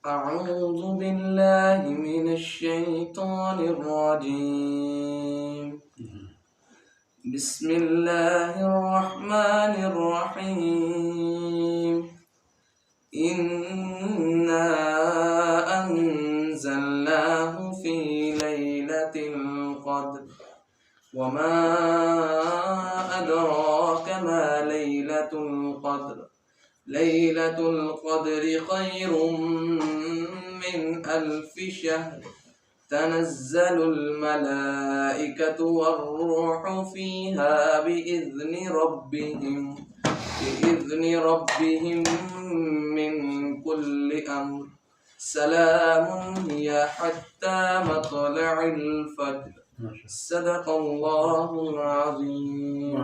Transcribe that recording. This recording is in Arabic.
أعوذ بالله من الشيطان الرجيم. بسم الله الرحمن الرحيم. إنا أنزلناه في ليلة القدر وما أدراك ما ليلة القدر. ليلة القدر خير من 1000 شهر. تنزل الملائكة والروح فيها بإذن ربهم من كل أمر. سلام هي حتى مطلع الفجر. صدق الله العظيم.